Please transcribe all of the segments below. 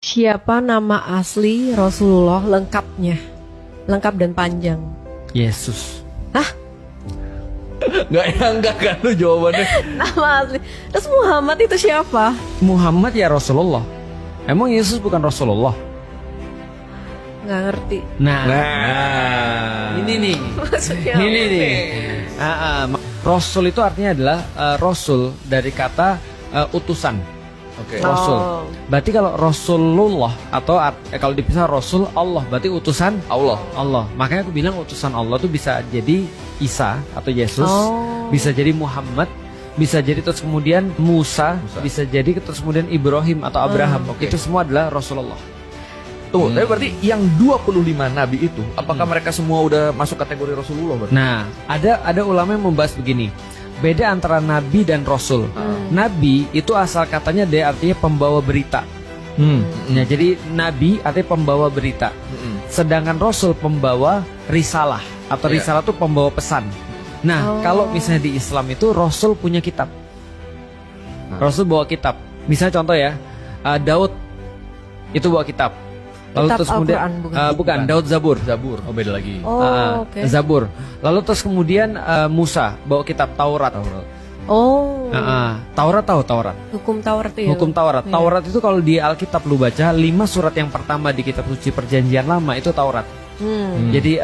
Siapa nama asli Rasulullah lengkapnya? Lengkap dan panjang. Yesus. Hah? Enggak kan lu jawabannya. Nama asli. Terus Muhammad itu siapa? Muhammad ya Rasulullah. Emang Yesus bukan Rasulullah? Nggak ngerti. Nah, Nah. ini nih. Maksudnya Ini nih. Rasul itu artinya adalah Rasul dari kata utusan. Oke. Rasul. Oh. Berarti kalau Rasulullah atau kalau dipisah Rasul Allah, berarti utusan Allah. Allah. Makanya aku bilang utusan Allah tuh bisa jadi Isa atau Yesus, Oh. bisa jadi Muhammad, bisa jadi terus kemudian Musa, bisa jadi terus kemudian Ibrahim atau Abraham. Oke. Itu semua adalah Rasulullah. Tunggu, tapi berarti yang 25 nabi itu apakah mereka semua udah masuk kategori Rasulullah berarti? Nah, ada ulama yang membahas begini. Beda antara nabi dan rasul. Nabi itu asal katanya dia artinya pembawa berita. Nah, jadi nabi artinya pembawa berita. Sedangkan rasul pembawa risalah atau Iya. risalah itu pembawa pesan. Nah, kalau misalnya di Islam itu rasul punya kitab. Rasul bawa kitab. Misalnya contoh ya, Daud itu bawa kitab. Lalu Kitab terus kemudian Al-Quran, bukan? bukan Daud Zabur. Zabur. Oh, beda lagi. Oh, oke. Zabur. Lalu terus kemudian Musa bawa kitab Taurat. Oh. Taurat tahu Taurat. Hukum Taurat itu ya? Hukum Taurat. Iya. Taurat itu kalau di Alkitab lu baca 5 surat yang pertama di kitab suci Perjanjian Lama itu Taurat. Jadi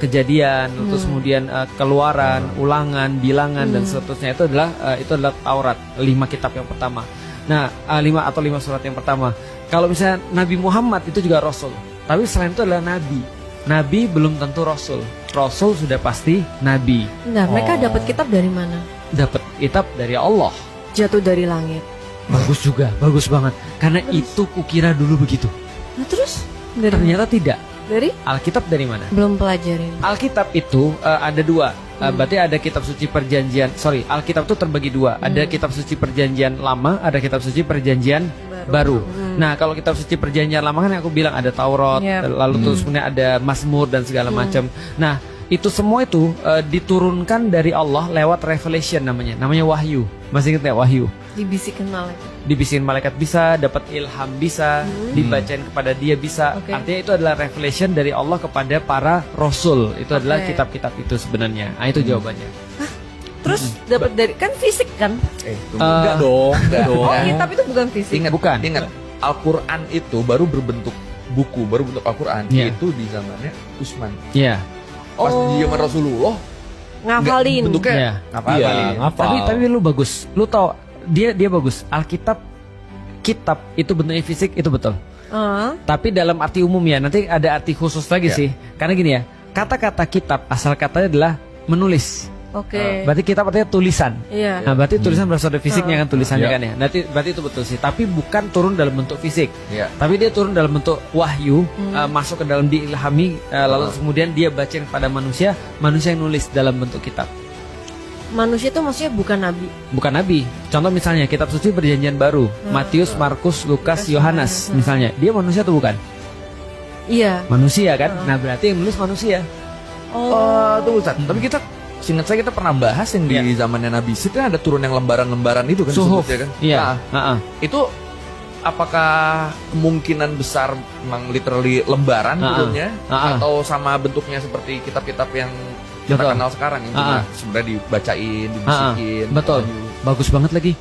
Kejadian, terus kemudian Keluaran, Ulangan, Bilangan dan seterusnya itu adalah Taurat, 5 kitab yang pertama. Nah, 5 surat yang pertama. Kalau misalnya Nabi Muhammad itu juga Rasul, tapi selain itu adalah Nabi. Nabi belum tentu Rasul. Rasul sudah pasti Nabi. Nah, mereka dapat kitab dari mana? Dapat kitab dari Allah. Jatuh dari langit. Bagus juga, bagus banget. Karena itu kukira dulu begitu. Nah, terus dari Ternyata tidak. dari Alkitab dari mana? belum pelajarin. Alkitab itu ada dua. Berarti ada kitab suci perjanjian. Alkitab itu terbagi dua. Ada kitab suci perjanjian lama, ada kitab suci perjanjian baru. Nah, kalau kitab suci perjanjian lama kan yang aku bilang ada Taurat, Yep. lalu terus kemudian ada Mazmur dan segala macam. Nah, itu semua itu diturunkan dari Allah lewat revelation namanya wahyu. Masih ingat ya wahyu? Dibisikin malaikat. Dibisikin malaikat bisa, dapat ilham bisa, dibacain kepada dia bisa. Oke. Artinya itu adalah revelation dari Allah kepada para rasul. Itu adalah Oke. kitab-kitab itu sebenarnya. Nah, itu jawabannya. Terus dapat dari kan fisik kan? Enggak dong, enggak dong. Oh, kitab itu bukan fisik. Ingat, Bukan. Ingat, Al-Quran itu baru berbentuk buku, baru bentuk Al-Quran Iya. itu di zamannya Utsman. Iya. Pas di zaman Rasulullah Ngafalin. bentuknya Iya. Tapi lu bagus. Lu tahu dia bagus. Alkitab kitab itu bentuknya fisik itu betul. Tapi dalam arti umum ya, nanti ada arti khusus lagi Iya. sih. Karena gini ya, kata-kata kitab asal katanya adalah menulis. Oke. Berarti kitab artinya tulisan. Iya. Nah, berarti tulisan berasal dari fisiknya kan tulisannya Iya. kan ya. Berarti itu betul sih. Tapi bukan turun dalam bentuk fisik. Iya. Tapi dia turun dalam bentuk wahyu, masuk ke dalam diilhami, lalu kemudian dia bacain kepada manusia yang nulis dalam bentuk kitab. Manusia itu maksudnya bukan nabi. Bukan nabi. Contoh misalnya kitab suci perjanjian baru, Matius, Markus, Lukas, Yohanes misalnya. Dia manusia atau bukan? Iya. Manusia kan? Nah, berarti yang nulis manusia. Tunggu Ustaz. Tapi seingat saya kita pernah bahas yang di zamannya Nabi Sid kan ada turun yang lembaran-lembaran itu kan Suhuf. disebutnya kan. Iya. Nah, itu apakah kemungkinan besar memang literally lembaran turunnya atau sama bentuknya seperti kitab-kitab yang kita Betul. kenal sekarang yang cuma sebenarnya dibacain, dibisikin. Betul. Bagus banget lagi.